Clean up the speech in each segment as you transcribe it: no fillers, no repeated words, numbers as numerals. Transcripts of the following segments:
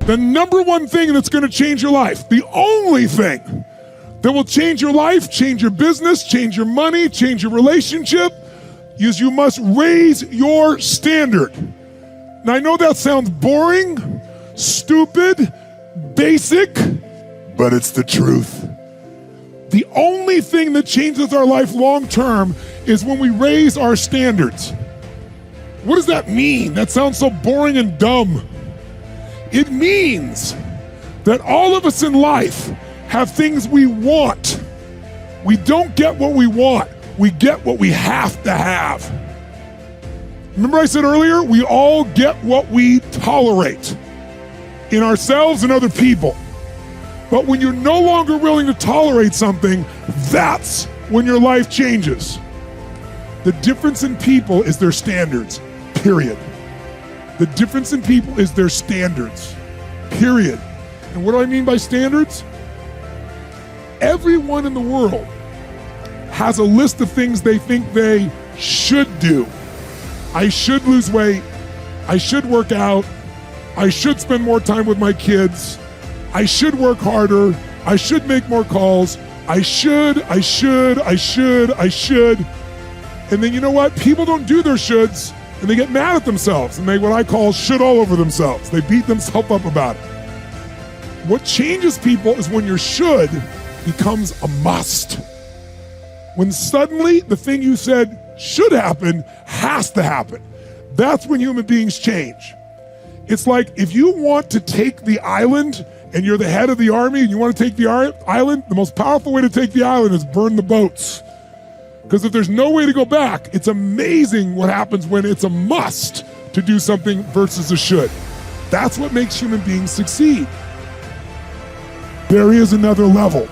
The number one thing that's going to change your life, the only thing that will change your life, change your business, change your money, change your relationship, is you must raise your standard. Now, I know that sounds boring, stupid, basic, but it's the truth. The only thing that changes our life long term is when we raise our standards. What does that mean? That sounds so boring and dumb. It means that all of us in life have things we want. We don't get what we want. We get what we have to have. Remember I said earlier, we all get what we tolerate in ourselves and other people. But when you're no longer willing to tolerate something, that's when your life changes. The difference in people is their standards, period. The difference in people is their standards, period. And what do I mean by standards? Everyone in the world has a list of things they think they should do. I should lose weight. I should work out. I should spend more time with my kids. I should work harder. I should make more calls. I should. And then you know what? People don't do their shoulds and they get mad at themselves and they what I call should all over themselves. They beat themselves up about it. What changes people is when your should becomes a must. When suddenly the thing you said should happen has to happen. That's when human beings change. It's like if you want to take the island and you're the head of the army and you want to take the island, the most powerful way to take the island is burn the boats. Because if there's no way to go back, it's amazing what happens when it's a must to do something versus a should. That's what makes human beings succeed. There is another level.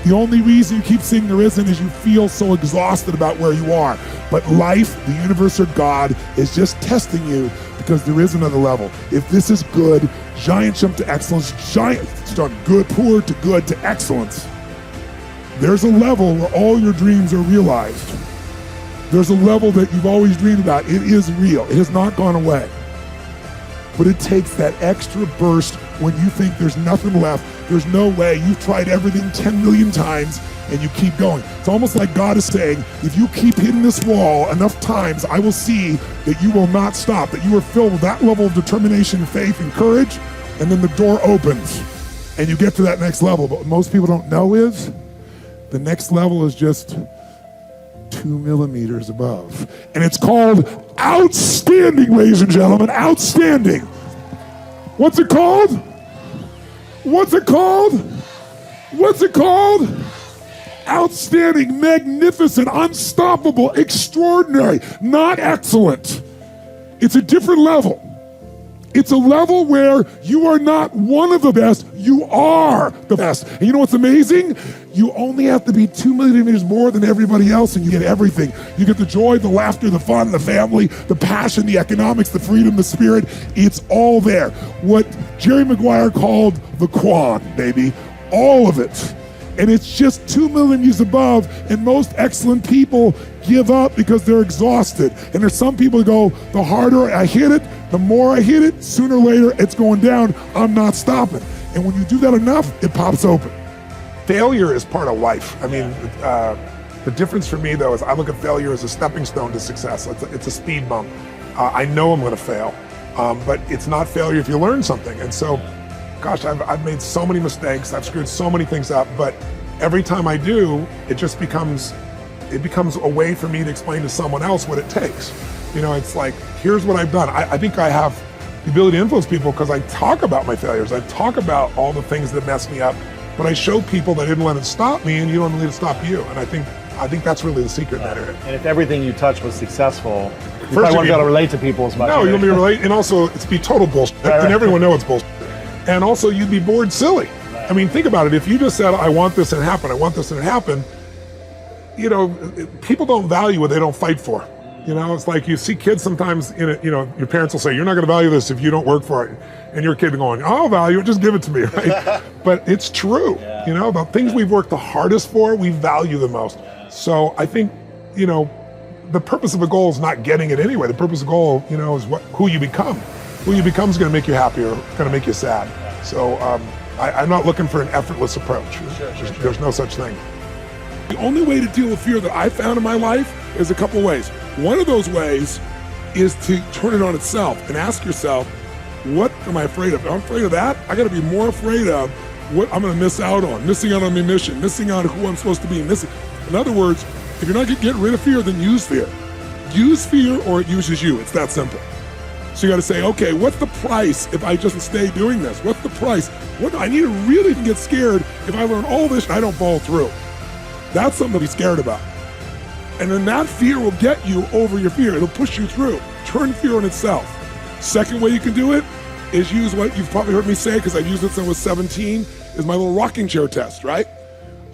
The only reason you keep saying there isn't is you feel so exhausted about where you are. But life, the universe, or God is just testing you because there is another level. If this is good, giant jump to excellence, giant start good, poor to good to excellence. There's a level where all your dreams are realized. There's a level that you've always dreamed about. It is real. It has not gone away. But it takes that extra burst when you think there's nothing left. There's no way. You've tried everything 10 million times and you keep going. It's almost like God is saying, if you keep hitting this wall enough times, I will see that you will not stop, that you are filled with that level of determination, faith, and courage, and then the door opens and you get to that next level. But what most people don't know is the next level is just 2 millimeters above. And it's called outstanding, ladies and gentlemen, outstanding. What's it called? What's it called? What's it called? Outstanding, magnificent, unstoppable, extraordinary, not excellent. It's a different level. It's a level where you are not one of the best, you are the best. And you know what's amazing? You only have to be 2 millimeters more than everybody else and you get everything. You get the joy, the laughter, the fun, the family, the passion, the economics, the freedom, the spirit. It's all there. What Jerry Maguire called the quad, baby. All of it. And it's just 2 millimeters above, and most excellent people give up because they're exhausted. And there's some people who go, the harder I hit it, the more I hit it, sooner or later it's going down, I'm not stopping. And when you do that enough, it pops open. Failure is part of life. I mean, the difference for me though is I look at failure as a stepping stone to success. It's a speed bump. I know I'm gonna fail, but it's not failure if you learn something. And so, gosh, I've made so many mistakes, I've screwed so many things up, but every time I do, it just becomes a way for me to explain to someone else what it takes. You know, it's like, here's what I've done. I think I have the ability to influence people because I talk about my failures. I talk about all the things that mess me up, but I show people that I didn't let it stop me and you don't let it stop you. And I think that's really the secret in that area. And if everything you touch was successful, you probably wouldn't be able to relate to people as much. No, you'll be relate, and also it's be total bullshit. Right. And everyone knows it's bullshit. And also you'd be bored silly. Right. I mean, think about it. If you just said, I want this and happen, I want this and happen, you know, people don't value what they don't fight for. You know, it's like you see kids sometimes in it, you know, your parents will say, you're not going to value this if you don't work for it. And your kid going, I'll value it, just give it to me, right? But it's true. Yeah. You know, the things we've worked the hardest for, we value the most. So I think, you know, the purpose of a goal is not getting it anyway. The purpose of a goal, you know, is who you become. Who you become is going to make you happy or going to make you sad. So I'm not looking for an effortless approach. There's no such thing. The only way to deal with fear that I found in my life is a couple ways. One of those ways is to turn it on itself and ask yourself, what am I afraid of? If I'm afraid of that, I gotta be more afraid of what I'm gonna miss out on, missing out on my mission, missing out on who I'm supposed to be, In other words, if you're not gonna get rid of fear, then use fear. Use fear or it uses you, it's that simple. So you gotta say, okay, what's the price if I just stay doing this? What's the price? What I need to really get scared if I learn all this and I don't fall through. That's something to be scared about. And then that fear will get you over your fear. It'll push you through. Turn fear on itself. Second way you can do it is use what you've probably heard me say, because I've used it since I was 17, is my little rocking chair test, right?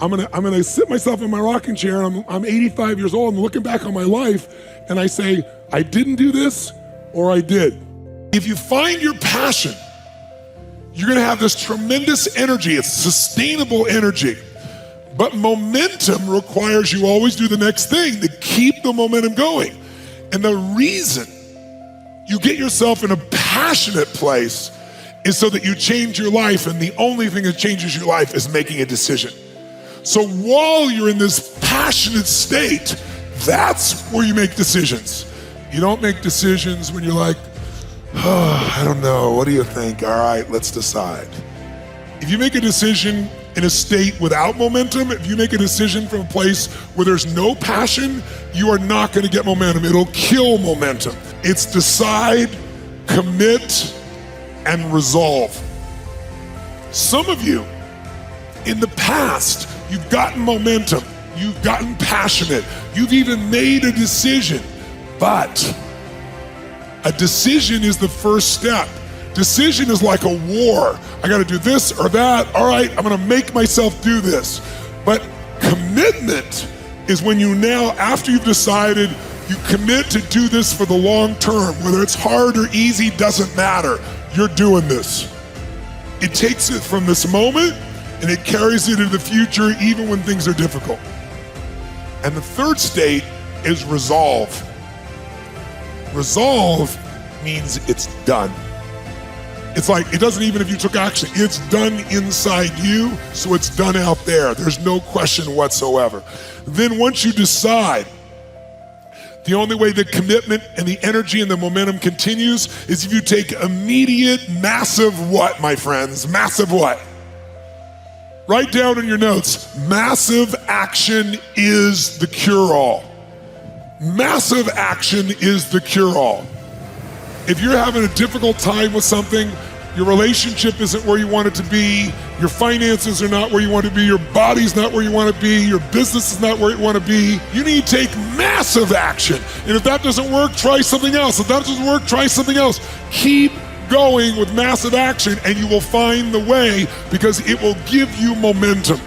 I'm gonna sit myself in my rocking chair, and I'm 85 years old, and looking back on my life, and I say, I didn't do this, or I did. If you find your passion, you're gonna have this tremendous energy. It's sustainable energy. But momentum requires you always do the next thing to keep the momentum going. And the reason you get yourself in a passionate place is so that you change your life, and the only thing that changes your life is making a decision. So while you're in this passionate state, that's where you make decisions. You don't make decisions when you're like, oh, I don't know, what do you think? All right, let's decide. If you make a decision in a state without momentum, if you make a decision from a place where there's no passion, you are not gonna get momentum. It'll kill momentum. It's decide, commit, and resolve. Some of you, in the past, you've gotten momentum, you've gotten passionate, you've even made a decision, but a decision is the first step. Decision is like a war. I gotta do this or that. All right, I'm gonna make myself do this. But commitment is when you now, after you've decided, you commit to do this for the long term. Whether it's hard or easy, doesn't matter. You're doing this. It takes it from this moment and it carries it into the future even when things are difficult. And the third state is resolve. Resolve means it's done. It's like, it doesn't even if you took action, it's done inside you, so it's done out there. There's no question whatsoever. Then once you decide, the only way the commitment and the energy and the momentum continues is if you take immediate, massive what, my friends? Massive what? Write down in your notes, massive action is the cure-all. Massive action is the cure-all. If you're having a difficult time with something, your relationship isn't where you want it to be, your finances are not where you want to be, your body's not where you want to be, your business is not where you want to be, you need to take massive action. And if that doesn't work, try something else. If that doesn't work, try something else. Keep going with massive action and you will find the way, because it will give you momentum.